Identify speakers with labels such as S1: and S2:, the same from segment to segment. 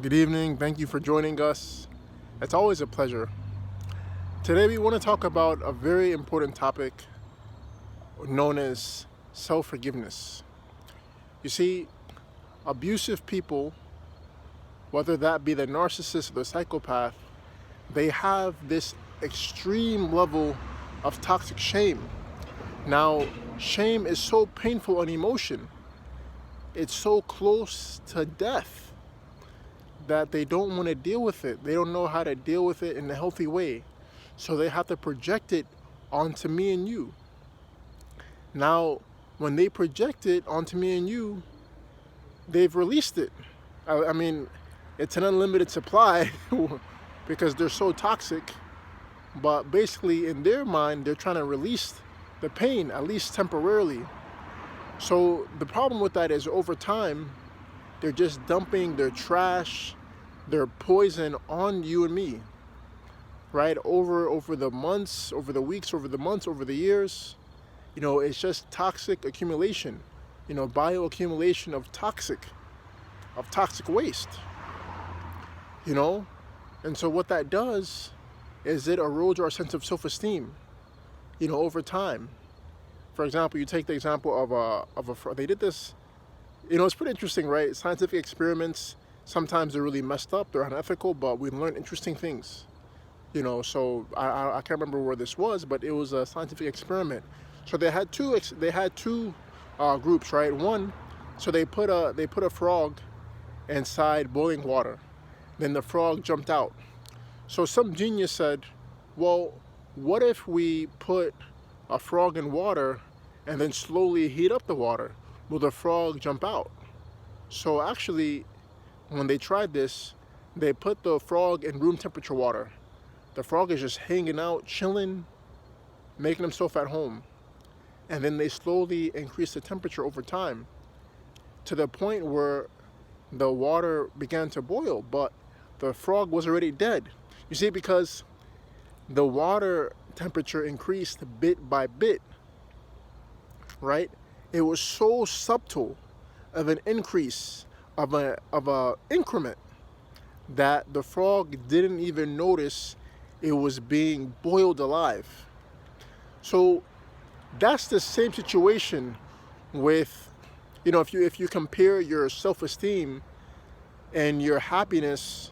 S1: Good evening. Thank you for joining us. It's always a pleasure. Today, we want to talk about a very important topic known as self forgiveness. You see, abusive people, whether that be the narcissist or the psychopath, they have this extreme level of toxic shame. Now, shame is so painful an emotion, it's so close to death that they don't want to deal with it. They don't know how to deal with it in a healthy way. So they have to project it onto me and you. Now, when they project it onto me and you, they've released it. I mean, it's an unlimited supply because they're so toxic. But basically, in their mind, they're trying to release the pain, at least temporarily. So the problem with that is over time, they're just dumping their trash, their poison on you and me, right? Over the months, over the weeks, over the months, over the years. It's just toxic accumulation, bioaccumulation of toxic waste, you know? And so what that does is it erodes our sense of self-esteem, over time. For example, you take the example of they did this. It's pretty interesting, right? Scientific experiments, sometimes they're really messed up, they're unethical, but we learn interesting things. So I can't remember where this was, but it was a scientific experiment. So they had two groups, right? One, so they put a frog inside boiling water. Then the frog jumped out. So some genius said, well, what if we put a frog in water and then slowly heat up the water? Will the frog jump out? So actually, when they tried this, they put the frog in room temperature water. The frog is just hanging out, chilling, making himself at home. And then they slowly increase the temperature over time to the point where the water began to boil, but the frog was already dead. You see, because the water temperature increased bit by bit, right? It was so subtle of an increase, of a increment, that the frog didn't even notice it was being boiled alive. So that's the same situation with, if you compare your self-esteem and your happiness,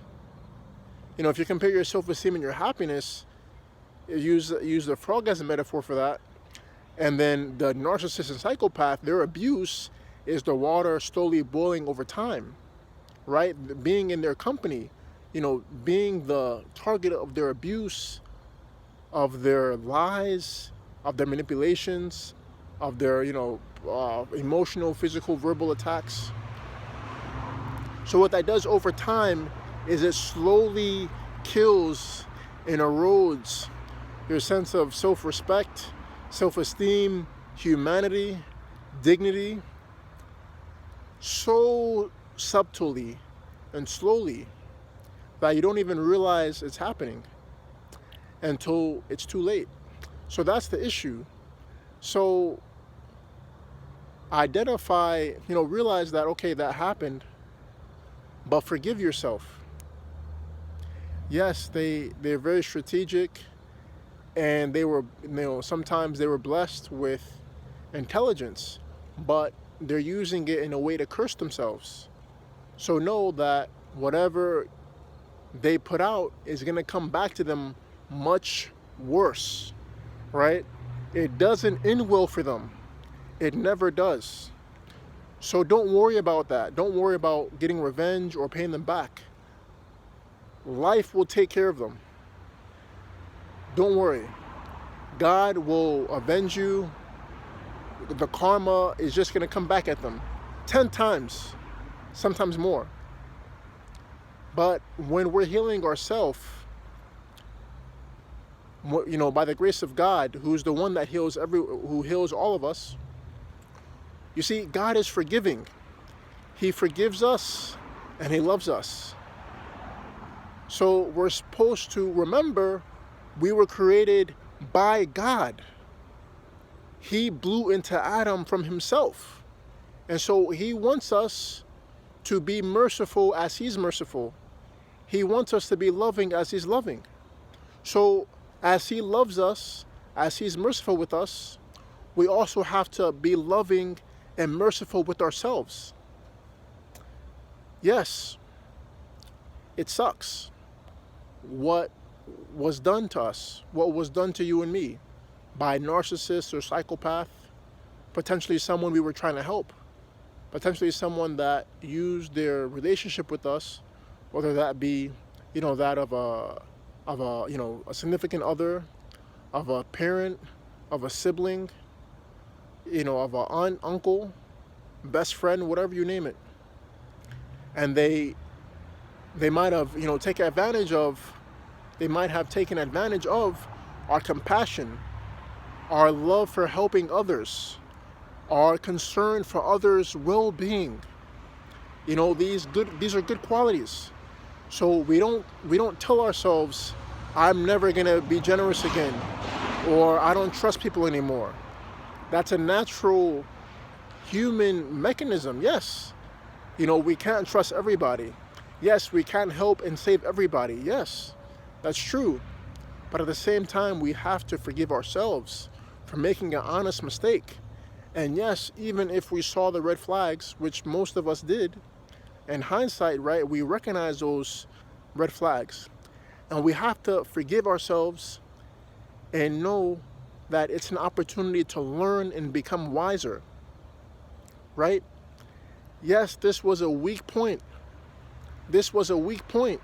S1: if you compare your self-esteem and your happiness, use the frog as a metaphor for that. And then the narcissist and psychopath, their abuse is the water slowly boiling over time, right? Being in their company, being the target of their abuse, of their lies, of their manipulations, of their, emotional, physical, verbal attacks. So what that does over time is it slowly kills and erodes your sense of self-respect, self-esteem, humanity, dignity, so subtly and slowly that you don't even realize it's happening until it's too late. So that's the issue. So identify, realize that, okay, that happened, but forgive yourself. Yes, they're very strategic, and they were, sometimes they were blessed with intelligence, but they're using it in a way to curse themselves. So know that whatever they put out is going to come back to them much worse, right? It doesn't end well for them. It never does. So don't worry about that. Don't worry about getting revenge or paying them back. Life will take care of them. Don't worry. God will avenge you. The karma is just going to come back at them 10 times, sometimes more. But when we're healing ourselves, by the grace of God, who's the one that who heals all of us, you see, God is forgiving. He forgives us and He loves us. So we're supposed to remember we were created by God. He blew into Adam from Himself. And so He wants us to be merciful as He's merciful. He wants us to be loving as He's loving. So as He loves us, as He's merciful with us, we also have to be loving and merciful with ourselves. Yes, it sucks what was done to us, what was done to you and me by a narcissist or psychopath, potentially someone we were trying to help, potentially someone that used their relationship with us, whether that be, that of a significant other, of a parent, of a sibling, of an aunt, uncle, best friend, whatever you name it. And they might have, they might have taken advantage of our compassion, our love for helping others, our concern for others' well-being. These are good qualities. So we don't tell ourselves, I'm never gonna be generous again, or I don't trust people anymore. That's a natural human mechanism. Yes, we can't trust everybody. Yes, we can't help and save everybody. Yes, that's true. But at the same time, we have to forgive ourselves for making an honest mistake. And yes, even if we saw the red flags, which most of us did, in hindsight, right, we recognize those red flags. And we have to forgive ourselves and know that it's an opportunity to learn and become wiser, right? Yes, this was a weak point. This was a weak point.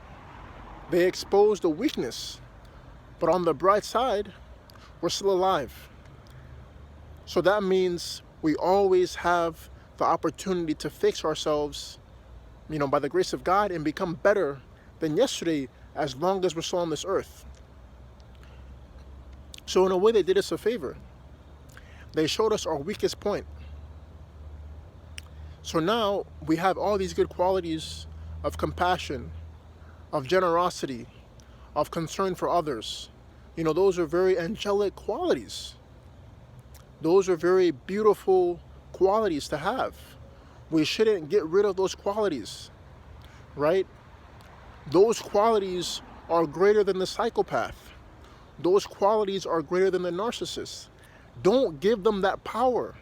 S1: They exposed a weakness. But on the bright side, we're still alive. So that means we always have the opportunity to fix ourselves, by the grace of God, and become better than yesterday as long as we're still on this earth. So in a way, they did us a favor. They showed us our weakest point. So now we have all these good qualities of compassion, of generosity, of concern for others. Those are very angelic qualities. Those are very beautiful qualities to have. We shouldn't get rid of those qualities, right? Those qualities are greater than the psychopath. Those qualities are greater than the narcissist. Don't give them that power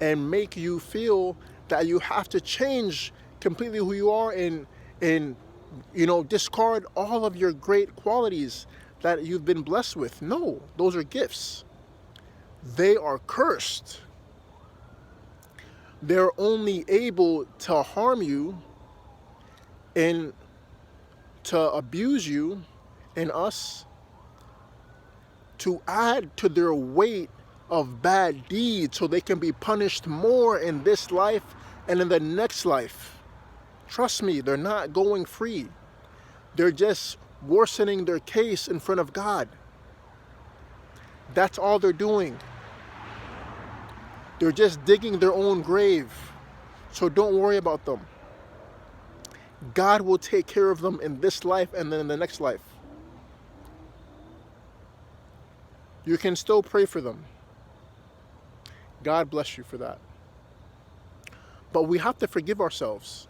S1: and make you feel that you have to change completely who you are and discard all of your great qualities that you've been blessed with. No, those are gifts. They are cursed. They're only able to harm you and to abuse you and us, to add to their weight of bad deeds so they can be punished more in this life and in the next life. Trust me, they're not going free. They're just worsening their case in front of God. That's all they're doing. They're just digging their own grave. So don't worry about them. God will take care of them in this life and then in the next life. You can still pray for them. God bless you for that. But we have to forgive ourselves.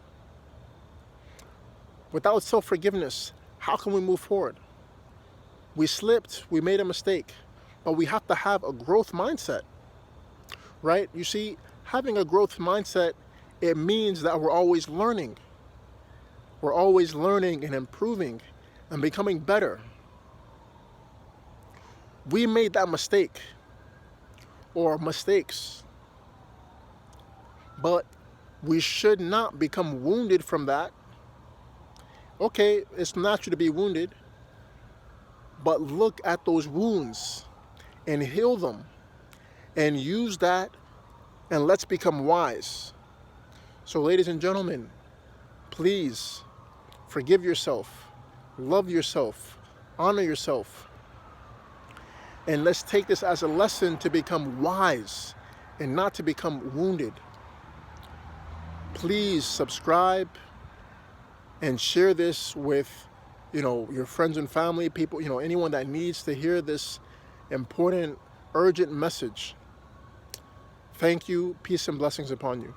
S1: Without self-forgiveness, how can we move forward? We slipped, we made a mistake, but we have to have a growth mindset, right? You see, having a growth mindset, it means that we're always learning. We're always learning and improving and becoming better. We made that mistake or mistakes, but we should not become wounded from that. Okay, it's natural to be wounded, but look at those wounds and heal them and use that, and let's become wise. So ladies and gentlemen, please forgive yourself, love yourself, honor yourself, and let's take this as a lesson to become wise and not to become wounded. Please subscribe and share this with, your friends and family, people, anyone that needs to hear this important, urgent message. Thank you. Peace and blessings upon you.